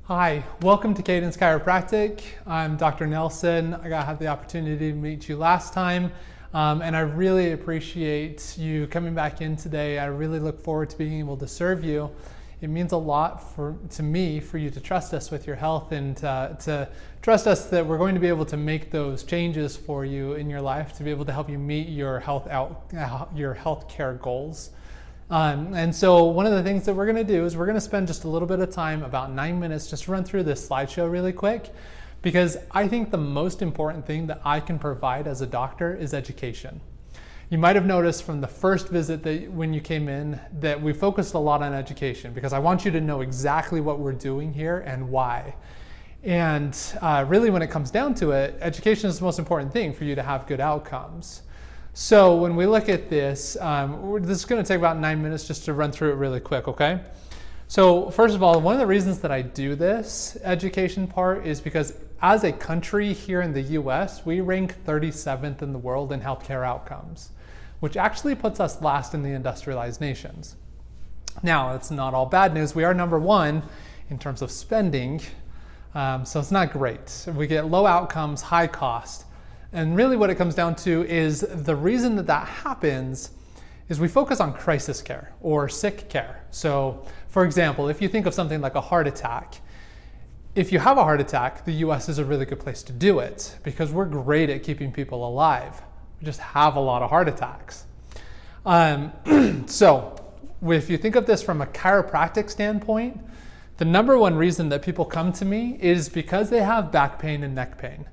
Hi, welcome to Cadence Chiropractic. I'm Dr. Nelson. I had the opportunity to meet you last time, and I really appreciate you coming back in today. I really look forward to being able to serve you. It means a lot to me for you to trust us with your health and to trust us that we're going to be able to make those changes for you in your life to be able to help you meet your health care goals. And so one of the things that we're going to do is we're going to spend just a little bit of time, about 9 minutes, just to run through this slideshow really quick, because I think the most important thing that I can provide as a doctor is education. You might have noticed from the first visit that when you came in that we focused a lot on education, because I want you to know exactly what we're doing here and why. And really when it comes down to it, education is the most important thing for you to have good outcomes. So when we look at this, this is going to take about 9 minutes just to run through it really quick, okay? So first of all, one of the reasons that I do this education part is because as a country here in the US, we rank 37th in the world in healthcare outcomes, which actually puts us last in the industrialized nations. Now, it's not all bad news. We are number one in terms of spending, so it's not great. We get low outcomes, high cost. And really what it comes down to is the reason that that happens is we focus on crisis care or sick care. So for example, if you think of something like a heart attack, if you have a heart attack, the US is a really good place to do it because we're great at keeping people alive. We just have a lot of heart attacks. So if you think of this from a chiropractic standpoint, the number one reason that people come to me is because they have back pain and neck pain.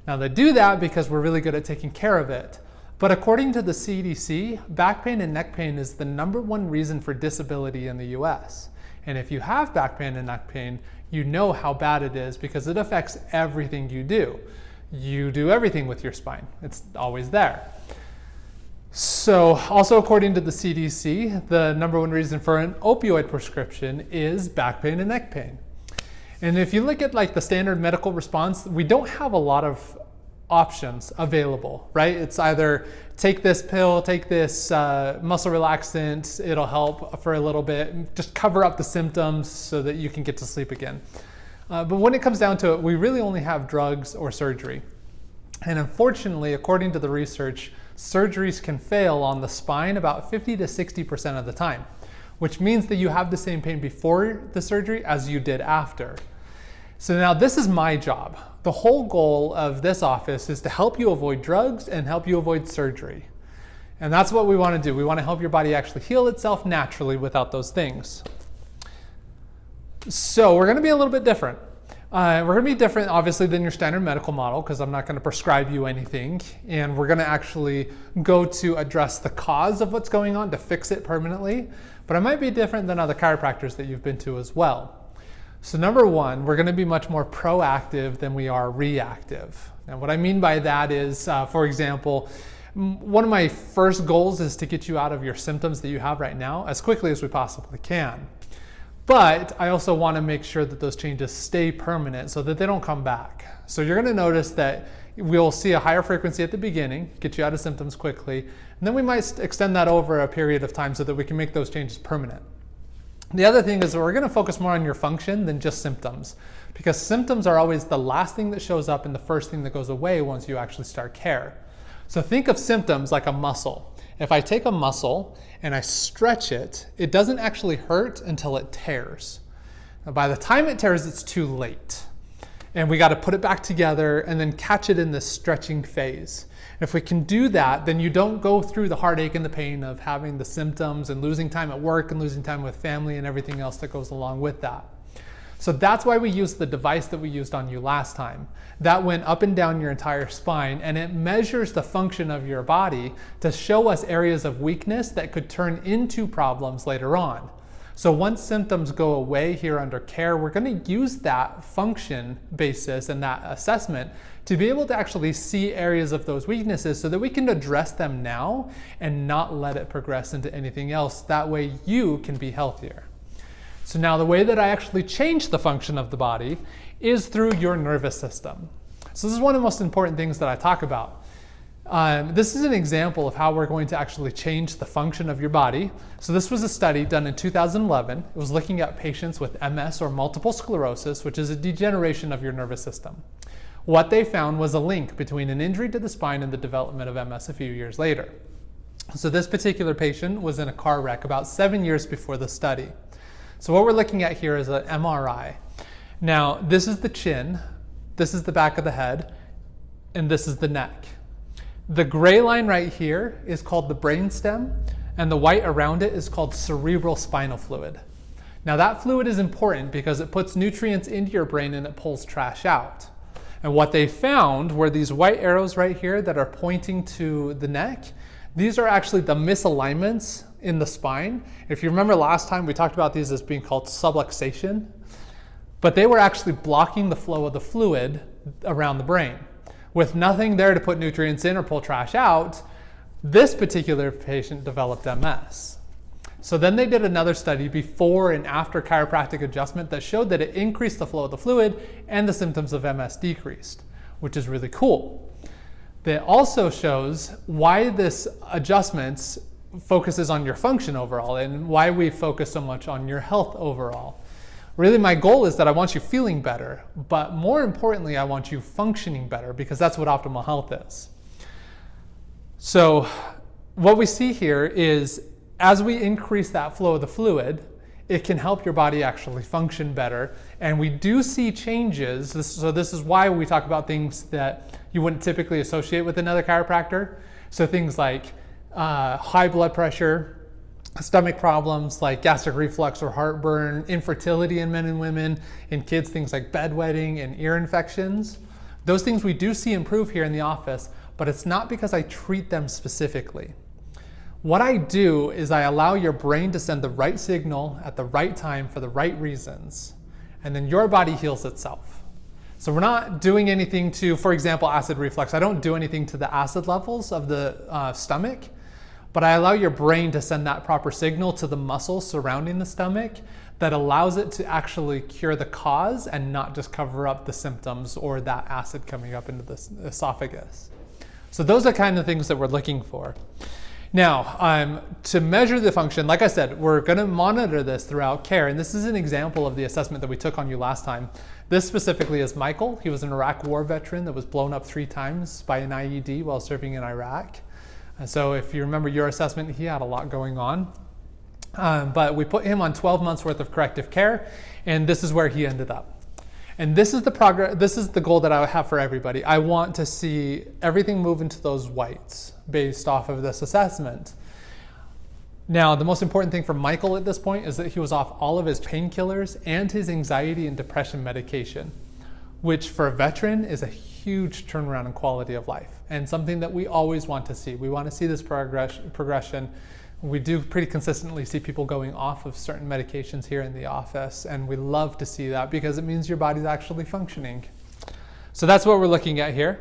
Now they do that because we're really good at taking care of it. But according to the CDC, back pain and neck pain is the number one reason for disability in the US. And if you have back pain and neck pain, you know how bad it is because it affects everything you do. You do everything with your spine. It's always there. So also according to the CDC, the number one reason for an opioid prescription is back pain and neck pain. And if you look at like the standard medical response, we don't have a lot of options available, right? It's either take this pill, take this muscle relaxant, it'll help for a little bit, just cover up the symptoms so that you can get to sleep again. But when it comes down to it, we really only have drugs or surgery. And unfortunately, according to the research, surgeries can fail on the spine about 50 to 60% of the time, which means that you have the same pain before the surgery as you did after. So now this is my job. The whole goal of this office is to help you avoid drugs and help you avoid surgery. And that's what we want to do. We want to help your body actually heal itself naturally without those things. So we're going to be a little bit different. We're going to be different, obviously, than your standard medical model because I'm not going to prescribe you anything. And we're going to actually go to address the cause of what's going on to fix it permanently. But I might be different than other chiropractors that you've been to as well. So number one, we're going to be much more proactive than we are reactive. And what I mean by that is, for example, one of my first goals is to get you out of your symptoms that you have right now as quickly as we possibly can. But I also want to make sure that those changes stay permanent so that they don't come back. So you're going to notice that we'll see a higher frequency at the beginning, get you out of symptoms quickly, and then we might extend that over a period of time so that we can make those changes permanent. The other thing is that we're going to focus more on your function than just symptoms, because symptoms are always the last thing that shows up and the first thing that goes away once you actually start care. So think of symptoms like a muscle. If I take a muscle and I stretch it, it doesn't actually hurt until it tears. Now, by the time it tears, it's too late. And we got to put it back together and then catch it in this stretching phase. If we can do that, then you don't go through the heartache and the pain of having the symptoms and losing time at work and losing time with family and everything else that goes along with that. So that's why we used the device that we used on you last time. That went up and down your entire spine and it measures the function of your body to show us areas of weakness that could turn into problems later on. So once symptoms go away here under care, we're going to use that function basis and that assessment to be able to actually see areas of those weaknesses so that we can address them now and not let it progress into anything else. That way you can be healthier. So now the way that I actually change the function of the body is through your nervous system. So this is one of the most important things that I talk about. This is an example of how we're going to actually change the function of your body. So this was a study done in 2011. It was looking at patients with MS or multiple sclerosis, which is a degeneration of your nervous system. What they found was a link between an injury to the spine and the development of MS a few years later. So this particular patient was in a car wreck about 7 years before the study. So what we're looking at here is an MRI. Now, this is the chin, this is the back of the head, and this is the neck. The gray line right here is called the brainstem, and the white around it is called cerebral spinal fluid. Now that fluid is important because it puts nutrients into your brain and it pulls trash out. And what they found were these white arrows right here that are pointing to the neck. These are actually the misalignments in the spine. If you remember last time, we talked about these as being called subluxation, but they were actually blocking the flow of the fluid around the brain. With nothing there to put nutrients in or pull trash out, this particular patient developed MS. So then they did another study before and after chiropractic adjustment that showed that it increased the flow of the fluid and the symptoms of MS decreased, which is really cool. That also shows why this adjustment focuses on your function overall and why we focus so much on your health overall. Really, my goal is that I want you feeling better, but more importantly, I want you functioning better because that's what optimal health is. So what we see here is as we increase that flow of the fluid, it can help your body actually function better. And we do see changes. So this is why we talk about things that you wouldn't typically associate with another chiropractor. So things like high blood pressure, stomach problems like gastric reflux or heartburn, infertility in men and women, in kids, things like bedwetting and ear infections. Those things we do see improve here in the office, but it's not because I treat them specifically. What I do is I allow your brain to send the right signal at the right time for the right reasons, and then your body heals itself. So we're not doing anything to, for example, acid reflux. I don't do anything to the acid levels of the stomach, but I allow your brain to send that proper signal to the muscles surrounding the stomach that allows it to actually cure the cause and not just cover up the symptoms or that acid coming up into the esophagus. So those are kind of things that we're looking for. Now, to measure the function, like I said, we're going to monitor this throughout care, and this is an example of the assessment that we took on you last time. This specifically is Michael. He was an Iraq war veteran that was blown up 3 times by an IED while serving in Iraq. And so if you remember your assessment, he had a lot going on. But we put him on 12 months worth of corrective care, and this is where he ended up. And this is the progress. This is the goal that I have for everybody. I want to see everything move into those whites based off of this assessment. Now, the most important thing for Michael at this point is that he was off all of his painkillers and his anxiety and depression medication, which for a veteran is a huge turnaround in quality of life and something that we always want to see. We want to see this progression. We do pretty consistently see people going off of certain medications here in the office, and we love to see that because it means your body's actually functioning. So that's what we're looking at here.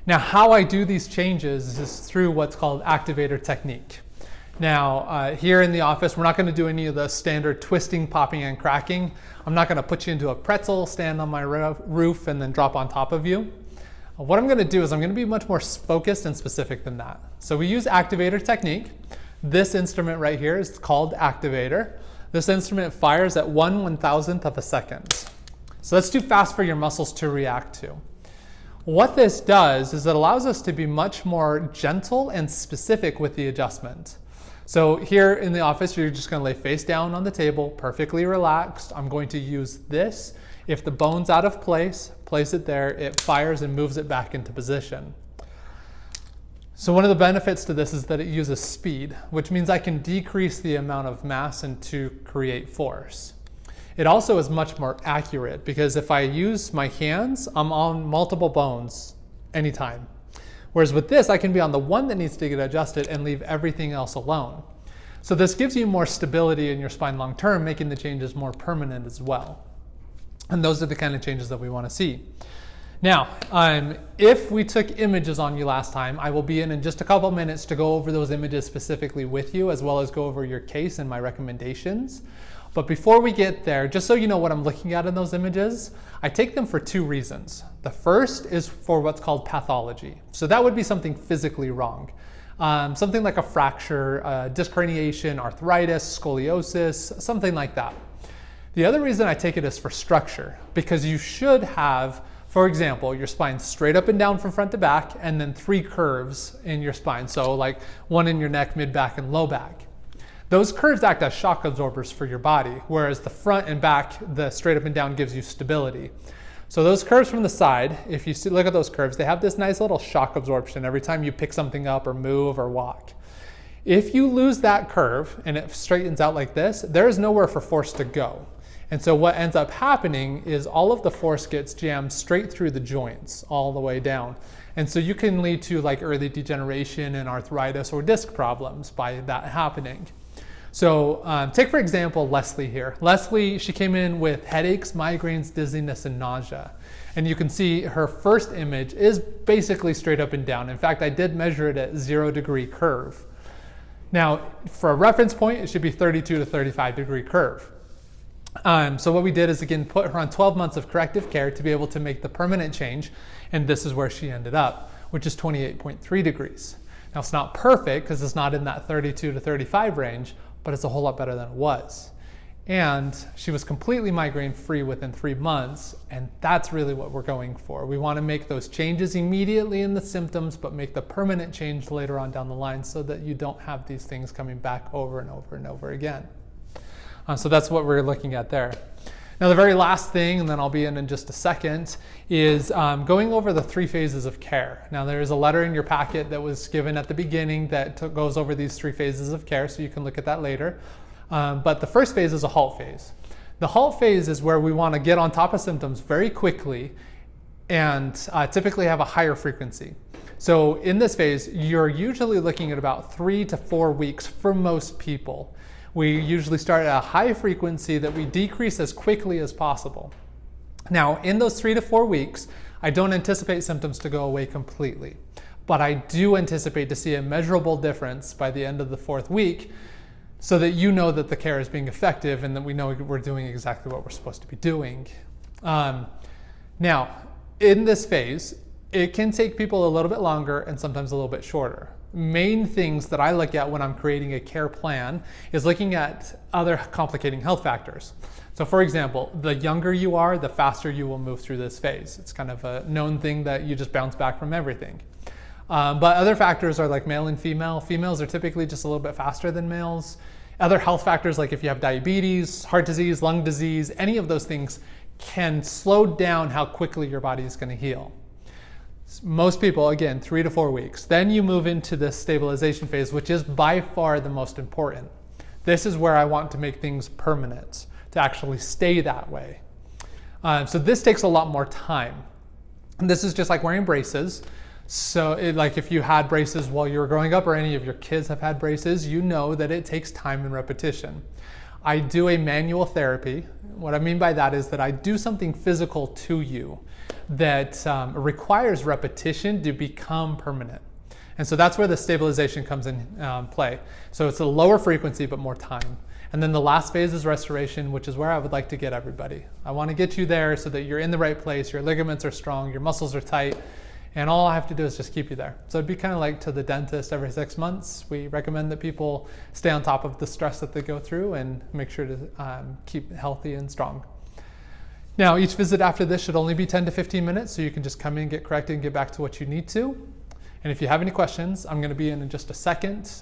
Now, how I do these changes is through what's called activator technique. Now, here in the office, we're not going to do any of the standard twisting, popping, and cracking. I'm not going to put you into a pretzel, stand on my roof, and then drop on top of you. What I'm going to do is I'm going to be much more focused and specific than that. So we use activator technique. This instrument right here is called activator. This instrument fires at 1/1000th of a second. So that's too fast for your muscles to react to. What this does is it allows us to be much more gentle and specific with the adjustment. So here in the office, you're just going to lay face down on the table, perfectly relaxed. I'm going to use this. If the bone's out of place, place it there. It fires and moves it back into position. So one of the benefits to this is that it uses speed, which means I can decrease the amount of mass and to create force. It also is much more accurate because if I use my hands, I'm on multiple bones anytime. Whereas with this, I can be on the one that needs to get adjusted and leave everything else alone. So this gives you more stability in your spine long term, making the changes more permanent as well. And those are the kind of changes that we want to see. Now, if we took images on you last time, I will be in just a couple minutes to go over those images specifically with you, as well as go over your case and my recommendations. But before we get there, just so you know what I'm looking at in those images, I take them for two reasons. The first is for what's called pathology. So that would be something physically wrong. Something like a fracture, disc herniation, arthritis, scoliosis, something like that. The other reason I take it is for structure, because you should have, for example, your spine straight up and down from front to back, and then 3 curves in your spine. So like one in your neck, mid back, and low back. Those curves act as shock absorbers for your body, whereas the front and back, the straight up and down, gives you stability. So those curves from the side, if you look at those curves, they have this nice little shock absorption every time you pick something up or move or walk. If you lose that curve and it straightens out like this, there is nowhere for force to go. And so what ends up happening is all of the force gets jammed straight through the joints all the way down. And so you can lead to like early degeneration and arthritis or disc problems by that happening. So take for example Leslie here. Leslie, she came in with headaches, migraines, dizziness, and nausea. And you can see her first image is basically straight up and down. In fact, I did measure it at 0 degree curve. Now, for a reference point, it should be 32 to 35 degree curve. So what we did is, again, put her on 12 months of corrective care to be able to make the permanent change. And this is where she ended up, which is 28.3 degrees. Now, it's not perfect because it's not in that 32 to 35 range, but it's a whole lot better than it was. And she was completely migraine free within 3 months, and that's really what we're going for. We want to make those changes immediately in the symptoms, but make the permanent change later on down the line so that you don't have these things coming back over and over and over again. So that's what we're looking at there. Now the very last thing, and then I'll be in just a second, is going over the 3 phases of care. Now there is a letter in your packet that was given at the beginning that goes over these 3 phases of care, so you can look at that later. But the first phase is a halt phase. The halt phase is where we want to get on top of symptoms very quickly and typically have a higher frequency. So in this phase, you're usually looking at about 3 to 4 weeks for most people. We usually start at a high frequency that we decrease as quickly as possible. Now, in those 3 to 4 weeks, I don't anticipate symptoms to go away completely, but I do anticipate to see a measurable difference by the end of the 4th week, so that you know that the care is being effective and that we know we're doing exactly what we're supposed to be doing. Now, in this phase, it can take people a little bit longer and sometimes a little bit shorter. Main things that I look at when I'm creating a care plan is looking at other complicating health factors. So for example, the younger you are, the faster you will move through this phase. It's kind of a known thing that you just bounce back from everything. But other factors are like male and female. Females are typically just a little bit faster than males. Other health factors, like if you have diabetes, heart disease, lung disease, any of those things can slow down how quickly your body is going to heal. Most people, again, 3 to 4 weeks. Then you move into this stabilization phase, which is by far the most important. This is where I want to make things permanent, to actually stay that way. So this takes a lot more time. And this is just like wearing braces. So like if you had braces while you were growing up, or any of your kids have had braces, you know that it takes time and repetition. I do a manual therapy. What I mean by that is that I do something physical to you that requires repetition to become permanent. And so that's where the stabilization comes in play. So it's a lower frequency, but more time. And then the last phase is restoration, which is where I would like to get everybody. I want to get you there so that you're in the right place, your ligaments are strong, your muscles are tight, and all I have to do is just keep you there. So it'd be kind of like to the dentist every 6 months. We recommend that people stay on top of the stress that they go through and make sure to keep healthy and strong. Now, each visit after this should only be 10 to 15 minutes, so you can just come in, get corrected, and get back to what you need to. And if you have any questions, I'm going to be in just a second.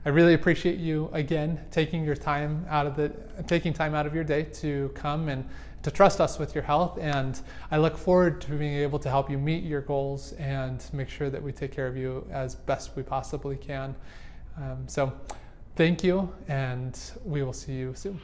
I really appreciate you, again, taking time out of your day to come and to trust us with your health. And I look forward to being able to help you meet your goals and make sure that we take care of you as best we possibly can. So thank you, and we will see you soon.